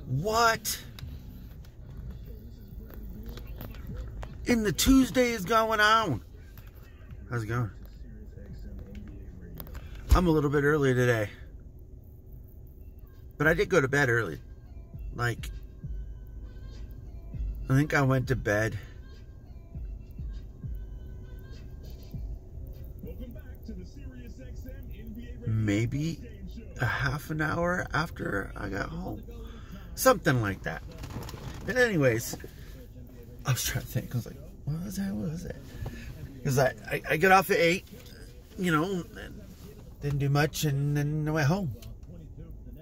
What in the Tuesday is going on? How's it going? I'm a little bit early today, but I did go to bed early. Like, I think I went to bed maybe a half an hour after I got home. Something like that. And anyways, I was trying to think. I was like, what was that? What was it? Because I get off at 8, you know, didn't do much, and then I went home.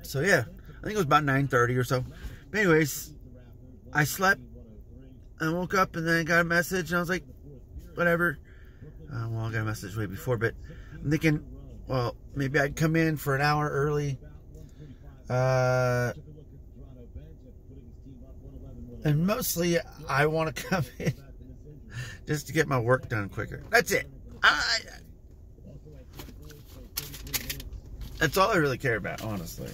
So yeah, I think it was about 9:30 or so. But anyways, I slept. I woke up and then I got a message, and I was like, whatever. Well, I got a message way before, but I'm thinking, well, maybe I'd come in for an hour early. And mostly, I want to come in just to get my work done quicker. That's it. That's all I really care about, honestly.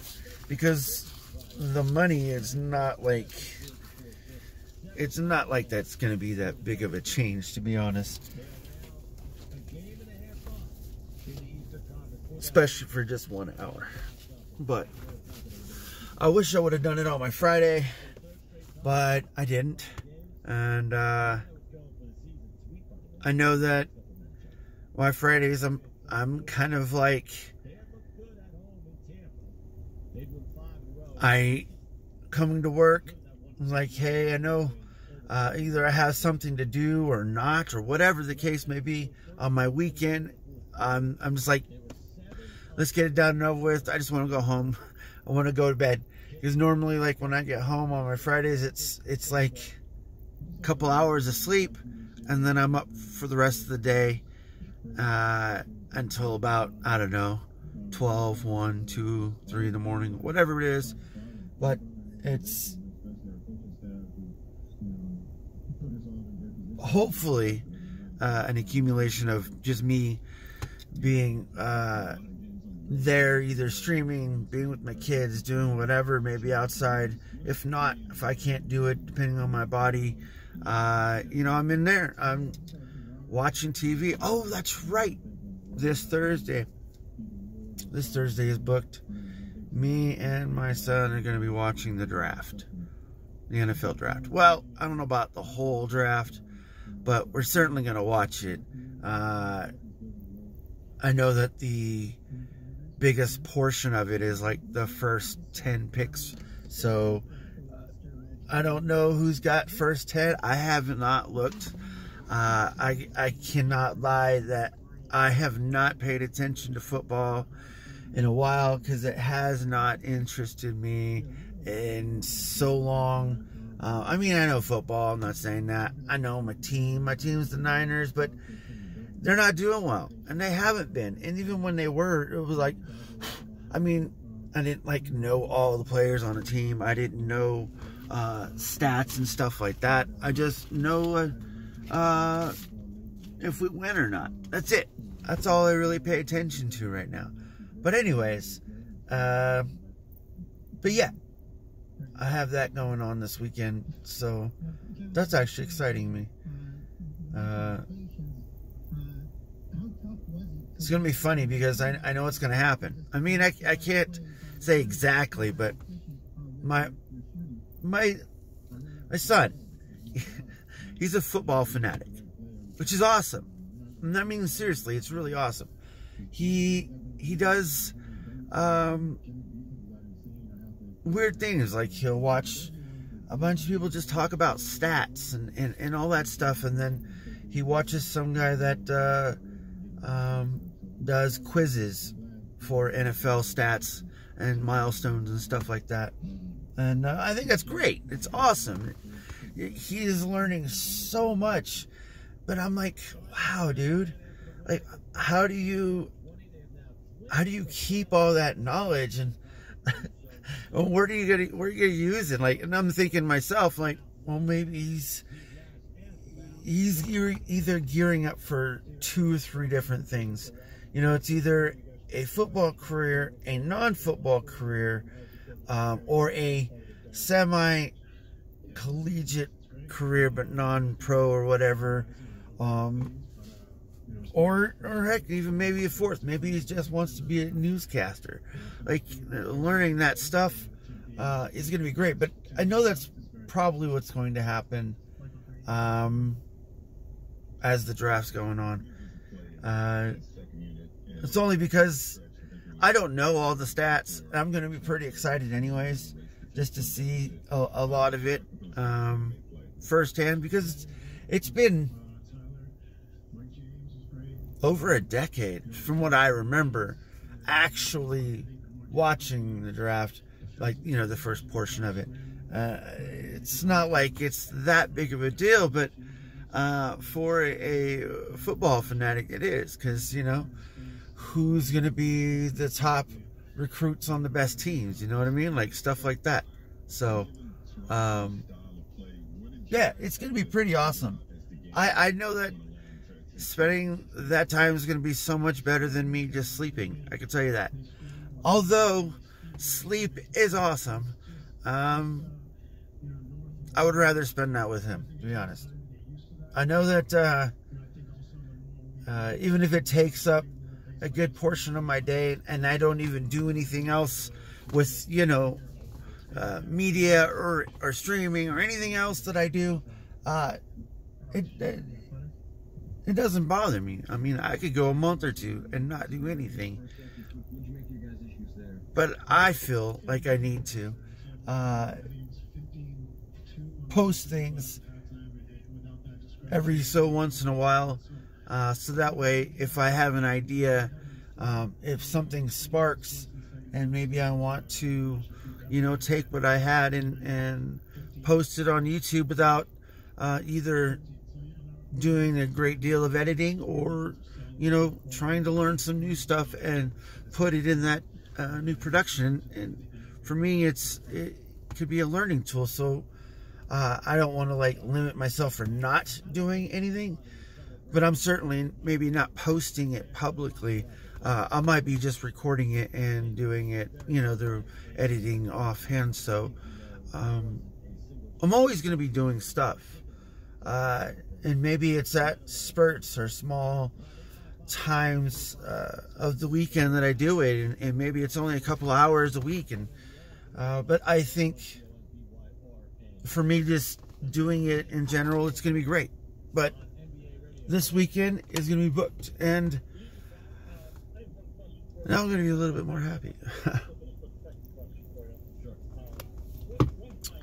Because the money is not like... It's not like that's going to be that big of a change, to be honest. Especially for just 1 hour. But I wish I would have done it on my Friday, but I didn't. And I know that my Fridays, I'm kind of like, coming to work, I'm like, hey, I know either I have something to do or not, or whatever the case may be on my weekend. I'm just like, let's get it done and over with. I just want to go home. I want to go to bed. Because normally, like, when I get home on my Fridays, it's like a couple hours of sleep, and then I'm up for the rest of the day until about, I don't know, 12, 1, 2, 3 in the morning, whatever it is. But it's hopefully an accumulation of just me being there, either streaming, being with my kids, doing whatever, maybe outside. If not, if I can't do it, depending on my body, you know, I'm in there. I'm watching TV. Oh, that's right. This Thursday is booked. Me and my son are going to be watching the draft, the NFL draft. Well, I don't know about the whole draft, but we're certainly going to watch it. I know that the biggest portion of it is like the first 10 picks. So I don't know who's got first 10. I have not looked. I cannot lie that I have not paid attention to football in a while, because it has not interested me in so long. I mean, I know football. I'm not saying that. I know my team. My team's the Niners, but they're not doing well, and they haven't been. And even when they were, it was like, I mean, I didn't like know all the players on the team. I didn't know stats and stuff like that. I just know if we win or not. That's it. That's all I really pay attention to right now. But anyways, but yeah, I have that going on this weekend, so that's actually exciting me. It's going to be funny because I know what's going to happen. I mean, I can't say exactly, but my son, he's a football fanatic, which is awesome. And I mean, seriously, it's really awesome. He does weird things, like he'll watch a bunch of people just talk about stats and all that stuff, and then he watches some guy that does quizzes for NFL stats and milestones and stuff like that. And I think that's great. It's awesome. He is learning so much. But I'm like, wow, dude. Like, how do you keep all that knowledge, and where are you gonna use it? Like, and I'm thinking myself, like, well, maybe he's either gearing up for 2 or 3 different things. You know, it's either a football career, a non-football career, or a semi-collegiate career, but non-pro or whatever. Or heck, even maybe a fourth. Maybe he just wants to be a newscaster. Like, learning that stuff is going to be great. But I know that's probably what's going to happen as the draft's going on. It's only because I don't know all the stats. I'm going to be pretty excited anyways, just to see a lot of it firsthand, because it's been over a decade from what I remember actually watching the draft, like, you know, the first portion of it. It's not like it's that big of a deal, but for a football fanatic it is, because, you know, who's going to be the top recruits on the best teams, you know what I mean? Like, stuff like that. So, yeah, it's going to be pretty awesome. I know that spending that time is going to be so much better than me just sleeping. I can tell you that. Although sleep is awesome, I would rather spend that with him, to be honest. I know that even if it takes up a good portion of my day and I don't even do anything else with, you know, media or streaming or anything else that I do, it doesn't bother me. I mean, I could go a month or two and not do anything. But I feel like I need to post things every so once in a while. So that way, if I have an idea, if something sparks and maybe I want to, you know, take what I had and post it on YouTube without either doing a great deal of editing or, you know, trying to learn some new stuff and put it in that new production. And for me, it could be a learning tool. So I don't want to, like, limit myself for not doing anything, but I'm certainly maybe not posting it publicly. I might be just recording it and doing it, you know, the editing offhand. So I'm always going to be doing stuff. And maybe it's at spurts or small times of the weekend that I do it, and maybe it's only a couple hours a week. And but I think for me, just doing it in general, it's going to be great. But this weekend is going to be booked, and now I'm going to be a little bit more happy.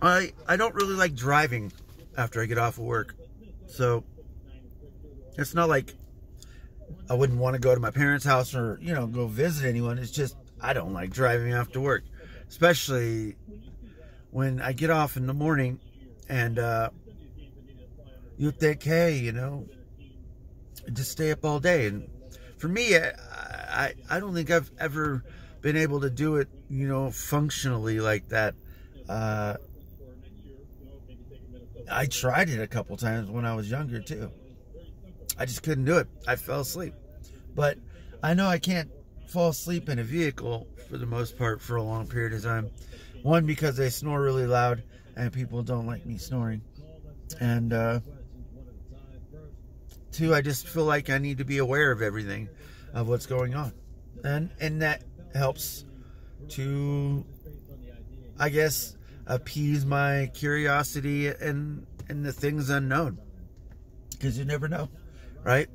I don't really like driving after I get off of work. So it's not like I wouldn't want to go to my parents' house or, you know, go visit anyone. It's just I don't like driving after work, especially when I get off in the morning and you think, hey, you know, just stay up all day. And for me, I don't think I've ever been able to do it, you know, functionally like that. I tried it a couple times when I was younger too. I just couldn't do it. I fell asleep. But I know I can't fall asleep in a vehicle for the most part for a long period of time. One, because they snore really loud and people don't like me snoring. And two, I just feel like I need to be aware of everything, of what's going on. And that helps to, I guess, appease my curiosity and the things unknown, because you never know, right?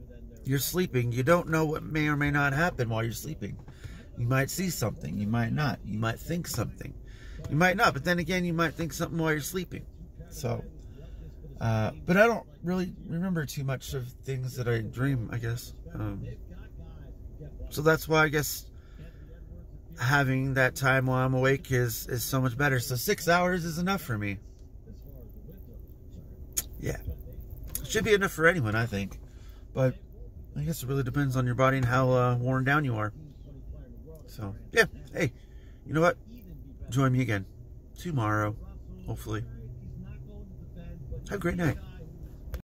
You're sleeping, you don't know what may or may not happen while you're sleeping. You might see something, you might not, you might think something, you might not, but then again, you might think something while you're sleeping. So but I don't really remember too much of things that I dream, I guess. So that's why I guess having that time while I'm awake is so much better. So 6 hours is enough for me. Yeah. Should be enough for anyone, I think. But I guess it really depends on your body and how worn down you are. So, yeah. Hey, you know what? Join me again tomorrow, hopefully. Have a great night.